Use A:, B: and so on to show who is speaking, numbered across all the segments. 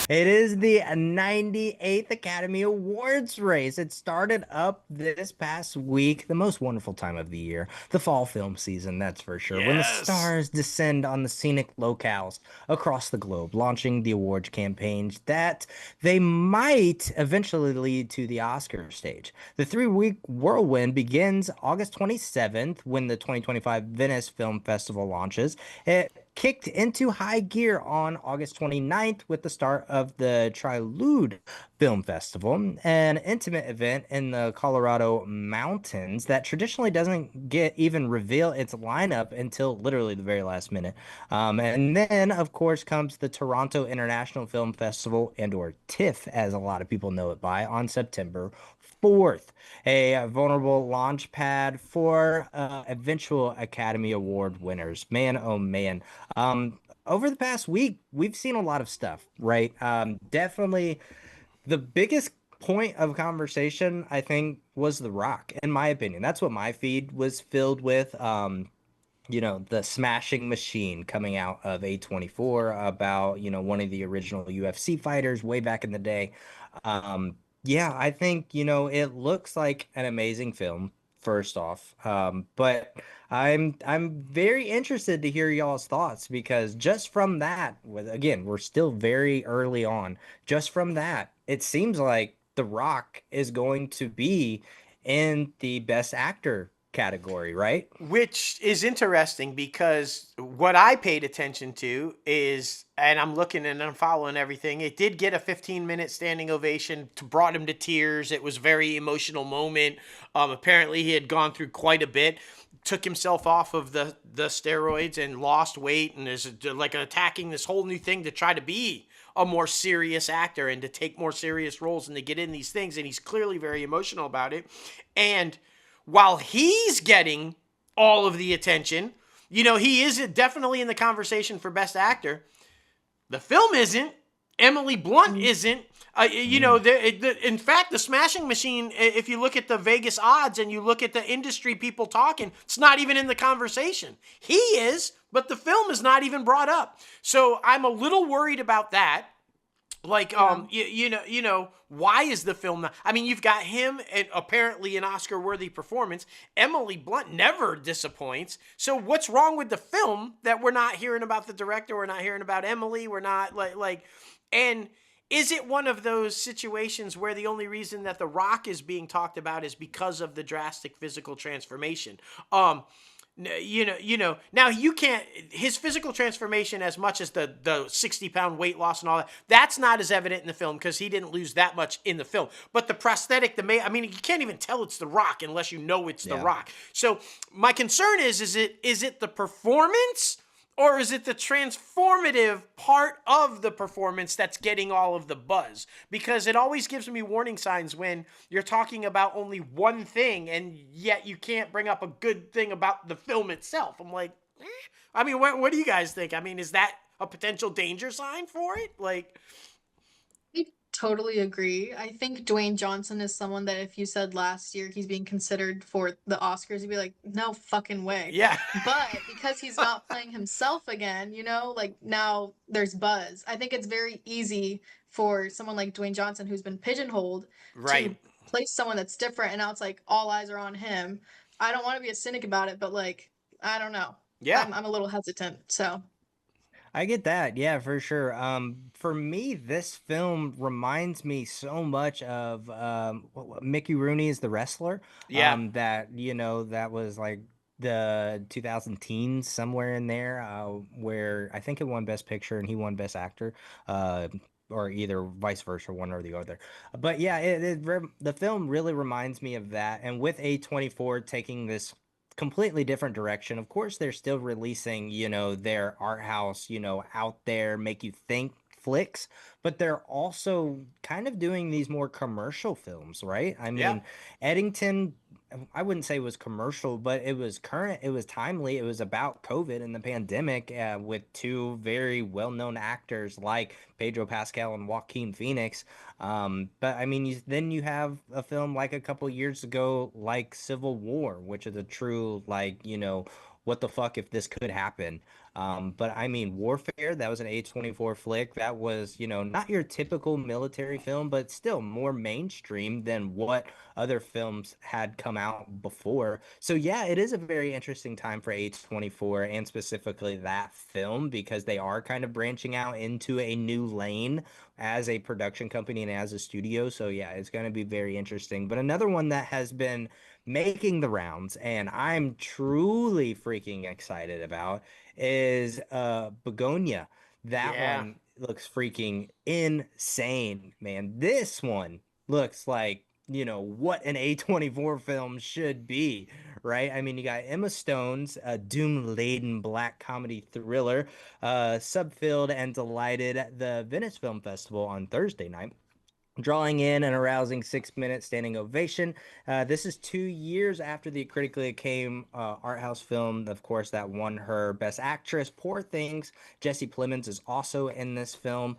A: It is the 98th Academy Awards race. It started up this past week, the most wonderful time of the year, the fall film season, that's for sure, when the
B: Yes.
A: stars descend on the scenic locales across the globe, launching the awards campaigns that they might eventually lead to the Oscar stage. The 3 week whirlwind begins August 27th when the 2025 Venice Film Festival launches. It kicked into high gear on August 29th with the start of the Trilude Film Festival, an intimate event in the Colorado mountains that traditionally doesn't get even reveal its lineup until literally the very last minute. And then, of course, comes the Toronto International Film Festival, and or TIFF, as a lot of people know it by, on September 4th, a vulnerable launch pad for eventual Academy Award winners. Man, oh man. Over the past week, we've seen a lot of stuff, right? Definitely the biggest point of conversation, I think, was The Rock, in my opinion. That's what my feed was filled with. The smashing machine coming out of A24 about, one of the original UFC fighters way back in the day. Yeah, I think, it looks like an amazing film, first off. But I'm very interested to hear y'all's thoughts because just from that, again, we're still very early on. Just from that, it seems like The Rock is going to be in the Best Actor category, right?
B: Which is interesting because what I paid attention to is, and I'm looking and I'm following everything. It did get a 15-minute standing ovation, brought him to tears. It was a very emotional moment. Apparently, he had gone through quite a bit, took himself off of the steroids and lost weight, and is like attacking this whole new thing to try to be a more serious actor and to take more serious roles and to get in these things. And he's clearly very emotional about it. And while he's getting all of the attention, he is definitely in the conversation for Best Actor. The film isn't. Emily Blunt isn't.
A: Mm.
B: In fact, the Smashing Machine, if you look at the Vegas odds and you look at the industry people talking, it's not even in the conversation. He is, but the film is not even brought up. So I'm a little worried about that. Like
C: Yeah.
B: why is the film not, I mean, you've got him and apparently an Oscar worthy performance. Emily Blunt never disappoints. So what's wrong with the film that we're not hearing about the director, we're not hearing about Emily, we're not like and is it one of those situations where the only reason that The Rock is being talked about is because of the drastic physical transformation? Now you can't, his physical transformation, as much as the 60-pound weight loss and all that, that's not as evident in the film because he didn't lose that much in the film. But the prosthetic, I mean, you can't even tell it's The Rock unless you know it's The
A: Yeah.
B: Rock. So my concern is it the performance, or is it the transformative part of the performance that's getting all of the buzz? Because it always gives me warning signs when you're talking about only one thing and yet you can't bring up a good thing about the film itself. I'm like, eh? I mean, what do you guys think? I mean, is that a potential danger sign for it? Like,
C: I totally agree. I think Dwayne Johnson is someone that if you said last year he's being considered for the Oscars, you'd be like, no fucking way.
B: yeah,
C: But because he's not playing himself again, like now there's buzz. I think it's very easy for someone like Dwayne Johnson, who's been pigeonholed,
B: right.
C: to place someone that's different, and now it's like all eyes are on him. I don't want to be a cynic about it, but like, I don't know.
B: Yeah.
C: I'm a little hesitant. So
A: I get that. Yeah, for sure. For me, this film reminds me so much of Mickey Rooney is the wrestler.
B: Yeah.
A: That was like the 2000 teens somewhere in there, where I think it won Best Picture and he won Best Actor. Uh, or either vice versa, one or the other. But yeah, the film really reminds me of that. And with A24 taking this completely different direction. Of course, they're still releasing, their art house, out there, make you think flicks, but they're also kind of doing these more commercial films, right? I
B: Yeah.
A: mean, Eddington, I wouldn't say it was commercial, but it was current, it was timely, it was about COVID and the pandemic, with two very well-known actors like Pedro Pascal and Joaquin Phoenix. But I mean, then you have a film like a couple years ago, like Civil War, which is a true, like, what the fuck if this could happen? But I mean, Warfare, that was an A24 flick. That was, not your typical military film, but still more mainstream than what other films had come out before. So yeah, it is a very interesting time for A24 and specifically that film because they are kind of branching out into a new lane as a production company and as a studio. So yeah, it's going to be very interesting. But another one that has been making the rounds and I'm truly freaking excited about is Bugonia. That
B: Yeah.
A: one looks freaking insane, man. This one looks like, what an A24 film should be, right? I mean, you got Emma Stone's doom-laden black comedy thriller, subfilled and delighted at the Venice Film Festival on Thursday night, drawing in an arousing 6 minute standing ovation. This is 2 years after the critically acclaimed art house film, of course, that won her Best Actress. Poor Things. Jesse Plemons is also in this film.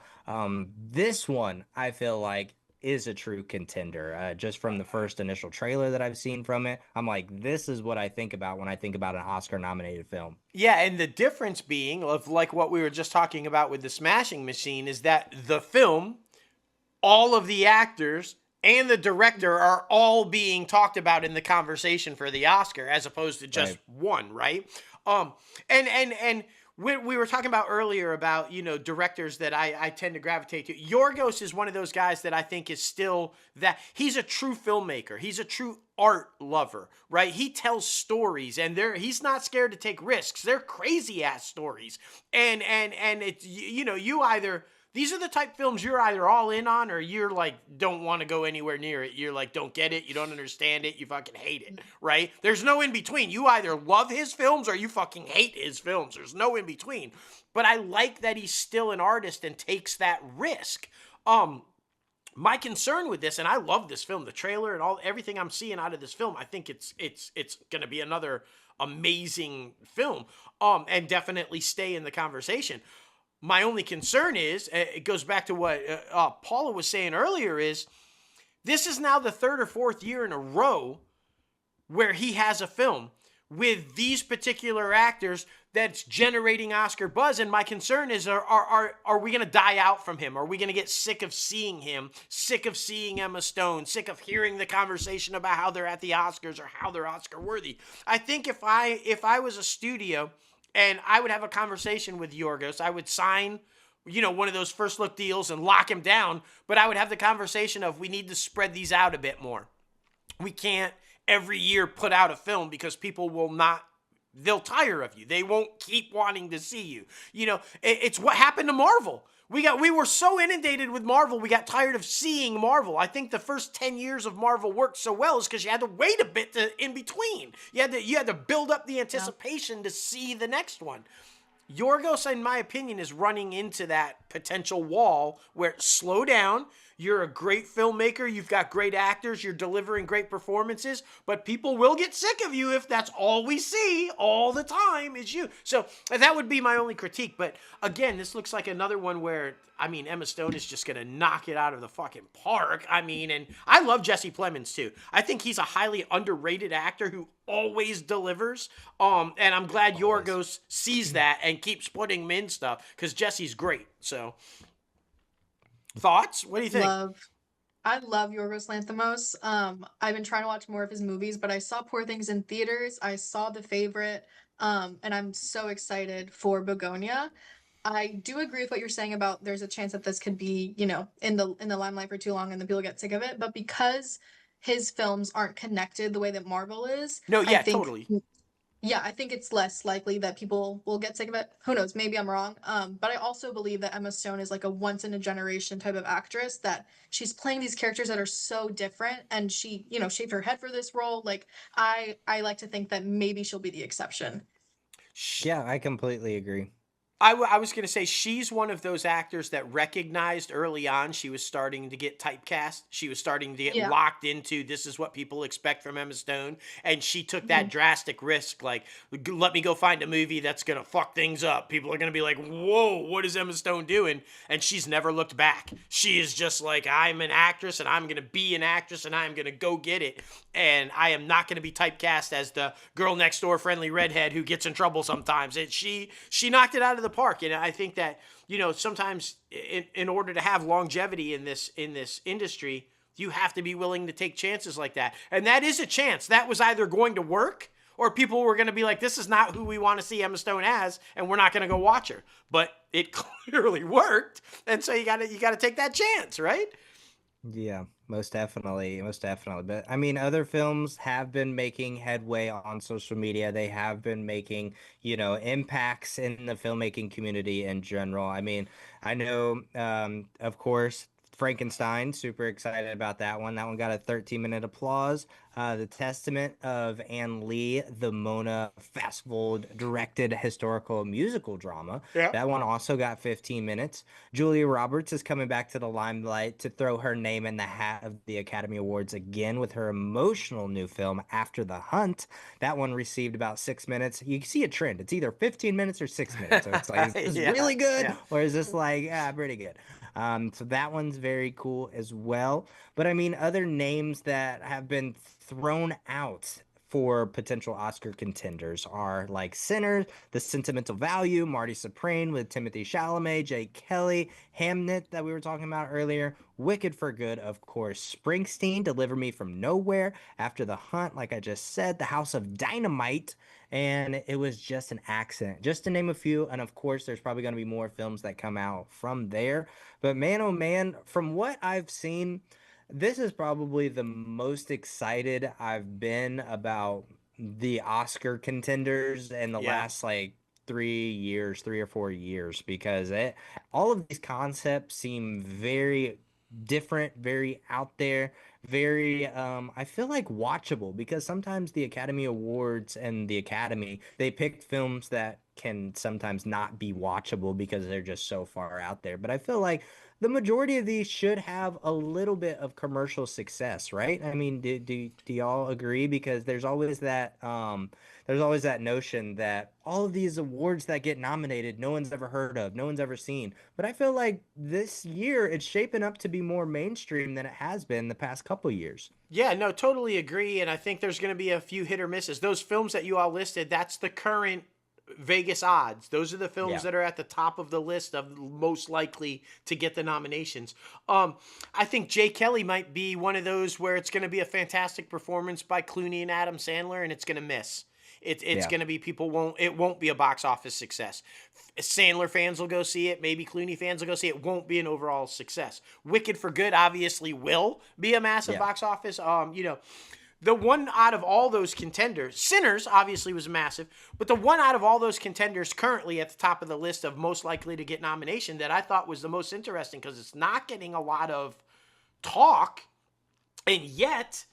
A: This one, I feel like, is a true contender. Just from the first initial trailer that I've seen from it, I'm like, this is what I think about when I think about an Oscar nominated film.
B: Yeah, and the difference being of like what we were just talking about with the Smashing Machine is that the film, all of the actors and the director are all being talked about in the conversation for the Oscar as opposed to just
A: Right.
B: one, right? Um and we were talking about earlier about, directors that I tend to gravitate to. Yorgos is one of those guys that I think is still that he's a true filmmaker. He's a true art lover, right? He tells stories and he's not scared to take risks. They're crazy ass stories. And it's, you either these are the type films you're either all in on or you're like, don't want to go anywhere near it. You're like, don't get it. You don't understand it. You fucking hate it, right? There's no in between. You either love his films or you fucking hate his films. There's no in between. But I like that he's still an artist and takes that risk. My concern with this, and I love this film, the trailer and everything I'm seeing out of this film, I think it's going to be another amazing film, and definitely stay in the conversation. My only concern is, it goes back to what Paula was saying earlier, is this is now the third or fourth year in a row where he has a film with these particular actors that's generating Oscar buzz. And my concern is, are we going to die out from him? Are we going to get sick of seeing him, sick of seeing Emma Stone, sick of hearing the conversation about how they're at the Oscars or how they're Oscar worthy? I think if I was a studio and I would have a conversation with Yorgos, I would sign, one of those first look deals and lock him down. But I would have the conversation of, we need to spread these out a bit more. We can't every year put out a film because people will not, they'll tire of you. They won't keep wanting to see you. It's what happened to Marvel. We were so inundated with Marvel, we got tired of seeing Marvel. I think the first 10 years of Marvel worked so well is because you had to wait a bit in between. You had to build up the anticipation to see the next one. Yorgos, in my opinion, is running into that potential wall where slow down. You're a great filmmaker. You've got great actors. You're delivering great performances. But people will get sick of you if that's all we see all the time is you. So that would be my only critique. But again, this looks like another one where, Emma Stone is just going to knock it out of the fucking park. And I love Jesse Plemons too. I think he's a highly underrated actor who always delivers. And I'm glad Yorgos sees that and keeps putting him in stuff because Jesse's great. So, thoughts? What do you think?
C: I love Yorgos Lanthimos. I've been trying to watch more of his movies, but I saw Poor Things in theaters. I saw The Favorite, and I'm so excited for Begonia. I do agree with what you're saying about there's a chance that this could be, in the limelight for too long and then people get sick of it. But because his films aren't connected the way that Marvel is,
B: No,
C: I
B: yeah,
C: think
B: totally.
C: yeah, I think it's less likely that people will get sick of it. Who knows? Maybe I'm wrong. But I also believe that Emma Stone is like a once in a generation type of actress that she's playing these characters that are so different and she, shaved her head for this role. Like I like to think that maybe she'll be the exception.
A: Yeah, I completely agree.
B: I was going to say she's one of those actors that recognized early on she was starting to get typecast. She was starting to get
C: Yeah.
B: locked into this is what people expect from Emma Stone. And she took that
C: Mhm.
B: drastic risk. Like, let me go find a movie that's going to fuck things up. People are going to be like, whoa, what is Emma Stone doing? And she's never looked back. She is just like, I'm an actress and I'm going to be an actress and I'm going to go get it. And I am not going to be typecast as the girl next door friendly redhead who gets in trouble sometimes. She knocked it out of the park. And I think that, sometimes in order to have longevity in this industry, you have to be willing to take chances like that. And that is a chance. That was either going to work or people were going to be like, this is not who we want to see Emma Stone as, and we're not going to go watch her. But it clearly worked. And so you got to take that chance, right?
A: Yeah, most definitely, most definitely. But I mean, other films have been making headway on social media. They have been making, impacts in the filmmaking community in general. I mean, I know, of course, Frankenstein, super excited about that one. That one got a 13-minute applause. The Testament of Ann Lee, the Mona Festival directed historical musical drama.
B: Yeah.
A: That one also got 15 minutes. Julia Roberts is coming back to the limelight to throw her name in the hat of the Academy Awards again with her emotional new film, After the Hunt. That one received about 6 minutes. You see a trend. It's either 15 minutes or 6 minutes. So it's like, is this
B: Yeah.
A: really good?
B: Yeah.
A: Or is this like, pretty good? So that one's very cool as well. But I mean, other names that have been thrown out for potential Oscar contenders are like Sinners, The Sentimental Value, Marty Soprano with Timothy Chalamet, Jay Kelly, Hamnet that we were talking about earlier, Wicked for Good, of course, Springsteen, Deliver Me from Nowhere, After the Hunt, like I just said, The House of Dynamite, and it was just an accident, just to name a few. And of course, there's probably going to be more films that come out from there. But man, oh man, from what I've seen, this is probably the most excited I've been about the Oscar contenders in the
B: Yeah.
A: last like 3 years, 3 or 4 years, because all of these concepts seem very different, very out there, very I feel like watchable because sometimes the Academy Awards and the Academy, they pick films that can sometimes not be watchable because they're just so far out there. But I feel like the majority of these should have a little bit of commercial success, right? I mean, do y'all agree? Because there's always that notion that all of these awards that get nominated, no one's ever heard of, no one's ever seen. But I feel like this year it's shaping up to be more mainstream than it has been the past couple years.
B: Yeah, no, totally agree. And I think there's going to be a few hit or misses. Those films that you all listed, that's the current Vegas odds. Those are the films
A: Yeah.
B: that are at the top of the list of most likely to get the nominations. I think Jay Kelly might be one of those where it's going to be a fantastic performance by Clooney and Adam Sandler, and it's going to miss. It's
A: Yeah.
B: going to be it won't be a box office success. Sandler fans will go see it. Maybe Clooney fans will go see it. It won't be an overall success. Wicked for Good obviously will be a massive
A: Yeah.
B: box office. The one out of all those contenders, Sinners obviously was massive, but the one out of all those contenders currently at the top of the list of most likely to get nomination that I thought was the most interesting because it's not getting a lot of talk, and yet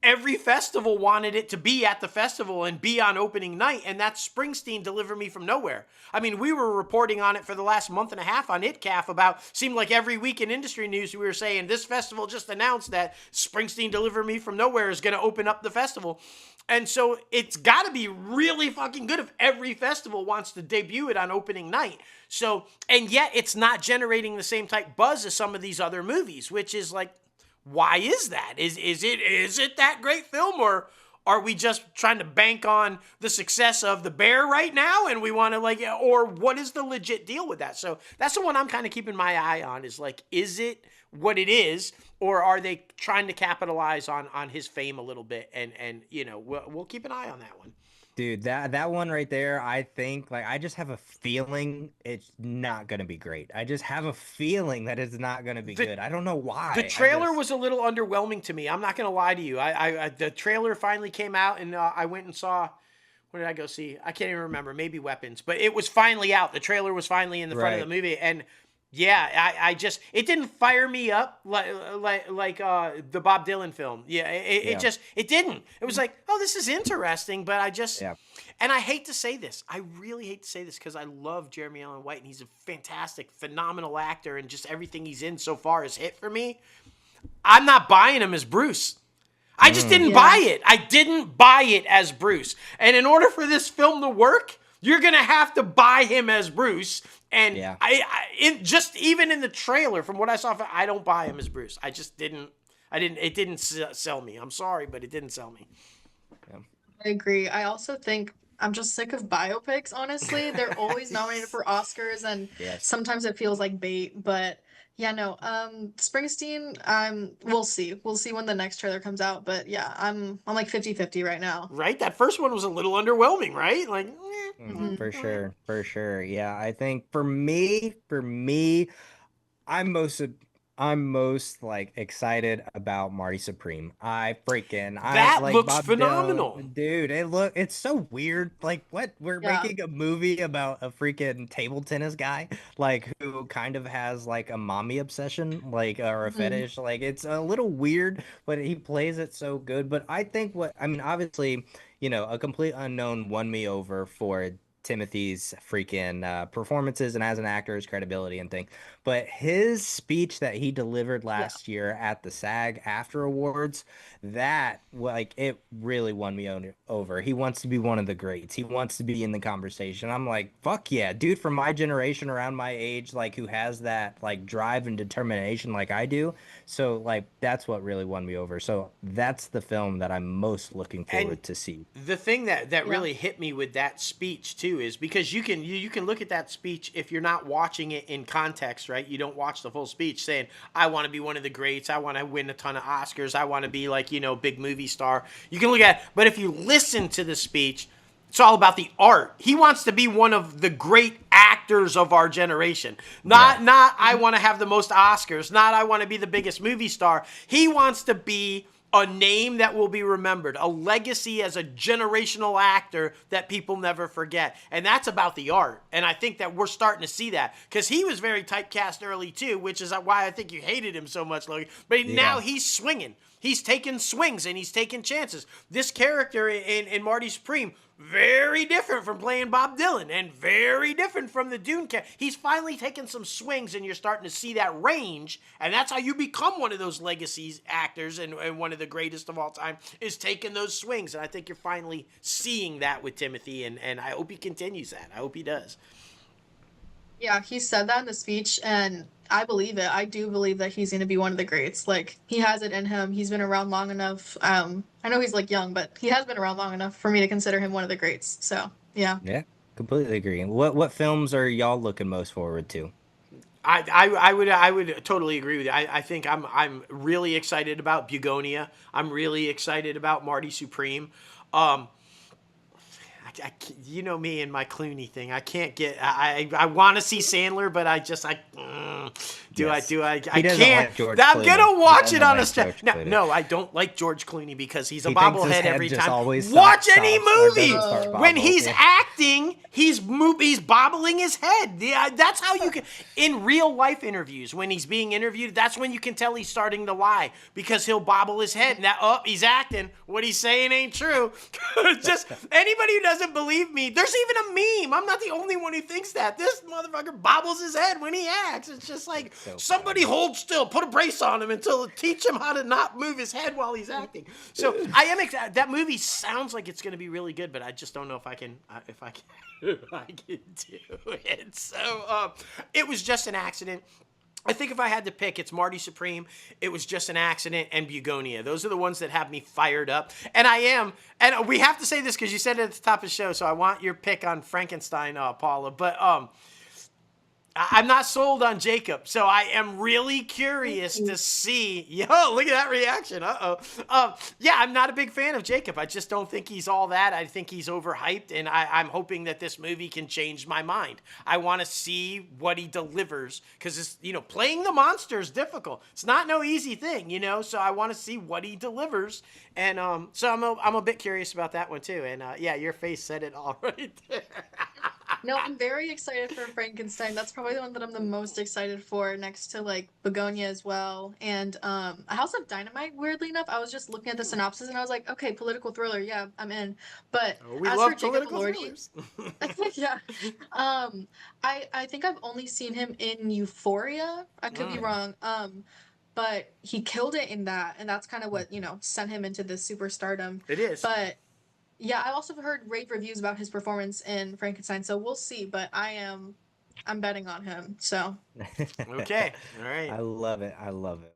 B: every festival wanted it to be at the festival and be on opening night, and that's Springsteen Deliver Me From Nowhere. I mean, we were reporting on it for the last month and a half on ITCAF about, seemed like every week in industry news we were saying, this festival just announced that Springsteen Deliver Me From Nowhere is going to open up the festival. And so it's got to be really fucking good if every festival wants to debut it on opening night. So, and yet it's not generating the same type buzz as some of these other movies, which is like, why is that? Is it that great film, or are we just trying to bank on the success of The Bear right now and we want to or what is the legit deal with that? So that's the one I'm kind of keeping my eye on is like, is it what it is, or are they trying to capitalize on his fame a little bit? And we'll keep an eye on that one.
A: Dude, that one right there, I think, like, I just have a feeling it's not gonna be great. I just have a feeling that it's not gonna be
B: The,
A: good. I don't know
B: the
A: why.
B: trailer was a little underwhelming to me. I'm not gonna lie to you. The trailer finally came out, and I went and saw. What did I go see? I can't even remember. Maybe Weapons, but it was finally out. The trailer was finally in the front of the
A: Right.
B: movie, and Yeah, I just it didn't fire me up like the Bob Dylan film. Yeah, it
A: Yeah.
B: just it didn't. It was like, oh, this is interesting, but I just
A: Yeah.
B: and I hate to say this. I really hate to say this because I love Jeremy Allen White and he's a fantastic, phenomenal actor, and just everything he's in so far has hit for me. I'm not buying him as Bruce. I just didn't buy
C: Yeah.
B: it. I didn't buy it as Bruce. And in order for this film to work, you're gonna have to buy him as Bruce. And
A: Yeah.
B: just even in the trailer, from what I saw, I don't buy him as Bruce. I just didn't. I didn't. It didn't sell me. I'm sorry, but it didn't sell me.
A: Yeah.
C: I agree. I also think I'm just sick of biopics, honestly. They're always nominated for Oscars and
A: Yes.
C: sometimes it feels like bait, but yeah, no. Springsteen, we'll see. We'll see when the next trailer comes out, but yeah, I'm like 50-50 right now.
B: Right? That first one was a little underwhelming, right? Like,
C: Hmm.
A: For sure, for sure. Yeah, I think for me, I'm most I'm most like excited about Marty Supreme. I
B: that
A: like
B: looks
A: Bob
B: phenomenal.
A: Dylan, dude. It's so weird. Like what? We're
C: Yeah.
A: making a movie about a freaking table tennis guy, like who kind of has like a mommy obsession, like or a
C: Hmm.
A: fetish. Like it's a little weird, but he plays it so good. But I think I mean, obviously, a complete unknown won me over for Timothy's freaking performances and as an actor, his credibility and things. But his speech that he delivered
C: Yeah.
A: last year at the SAG After Awards, that like it really won me over. He wants to be one of the greats. He wants to be in the conversation. I'm like, fuck yeah, dude from my generation around my age, like who has that like drive and determination like I do. So like that's what really won me over. So that's the film that I'm most looking
B: And
A: forward to see.
B: the thing that
C: Yeah.
B: really hit me with that speech too is because you can look at that speech if you're not watching it in context, right? You don't watch the full speech saying, I want to be one of the greats, I want to win a ton of Oscars, I want to be like, big movie star. You can look at it, but if you listen to the speech, it's all about the art. He wants to be one of the great actors of our generation.
A: Yeah.
B: Not I want to have the most Oscars, not I want to be the biggest movie star. He wants to be a name that will be remembered, a legacy as a generational actor that people never forget. And that's about the art. And I think that we're starting to see that because he was very typecast early too, which is why I think you hated him so much, Logan. But now
A: Yeah.
B: he's swinging. He's taking swings and he's taking chances. This character in Marty Supreme, very different from playing Bob Dylan and very different from the Dune character. He's finally taken some swings and you're starting to see that range. And that's how you become one of those legacies actors and one of the greatest of all time is taking those swings. And I think you're finally seeing that with Timothy. And I hope he continues that. I hope he does.
C: Yeah, he said that in the speech, and I believe it. I do believe that he's going to be one of the greats. Like, he has it in him. He's been around long enough. I know he's like young, but he has been around long enough for me to consider him one of the greats. So, yeah.
A: Yeah. Completely agree. What films are y'all looking most forward to?
B: I would totally agree with you. I think I'm really excited about Bugonia. I'm really excited about Marty Supreme. Um, you know me and my Clooney thing. I can't get. I want to see Sandler, but do I
A: Yes.
B: do I
A: He doesn't
B: can't.
A: like George
B: I'm
A: Clooney.
B: gonna
A: He
B: watch it
A: doesn't
B: on a
A: like
B: stretch.
A: George
B: No,
A: Clooney.
B: no, I don't like George Clooney because he's a
A: He thinks his
B: bobblehead
A: head
B: every
A: just
B: time.
A: always
B: Watch any
A: stops or
B: movie
A: doesn't start
C: Oh.
B: when
A: bobble.
B: he's
A: Yeah.
B: acting. He's bobbling his head. Yeah, that's how you can in real life interviews when he's being interviewed. That's when you can tell he's starting to lie because he'll bobble his head. Now, he's acting. What he's saying ain't true. Just anybody who doesn't believe me. There's even a meme. I'm not the only one who thinks that. This motherfucker bobbles his head when he acts. It's just like
A: So
B: somebody hold still, put a brace on him until teach him how to not move his head while he's acting. So I am excited. That movie sounds like it's going to be really good, but I just don't know if I can if I can do it. So it was just an accident. I think if I had to pick, it's Marty Supreme. It was just an accident and Bugonia. Those are the ones that have me fired up. And I am, and we have to say this because you said it at the top of the show, so I want your pick on Frankenstein, Paula. But I'm not sold on Jacob, so I am really curious to see. Yo, look at that reaction. Yeah, I'm not a big fan of Jacob. I just don't think he's all that. I think he's overhyped, and I'm hoping that this movie can change my mind. I want to see what he delivers because it's playing the monster is difficult. It's not no easy thing, So I want to see what he delivers, and so I'm a bit curious about that one too. And yeah, your face said it all right there.
C: No, I'm very excited for Frankenstein. That's probably the one that I'm the most excited for, next to like Bugonia as well. And House of Dynamite, weirdly enough, I was just looking at the synopsis and I was like, okay, political thriller, yeah, I'm in. But
B: Oh, we
C: as for
B: love
C: Jacob
B: political
C: Elordi,
B: thrillers.
C: yeah. I think I've only seen him in Euphoria. I could be
B: Mm,
C: wrong. But he killed it in that, and that's kind of what, sent him into the superstardom.
B: it is.
C: But yeah, I also heard rave reviews about his performance in Frankenstein, so we'll see, but I'm betting on him. So
B: Okay. All right.
A: I love it. I love it.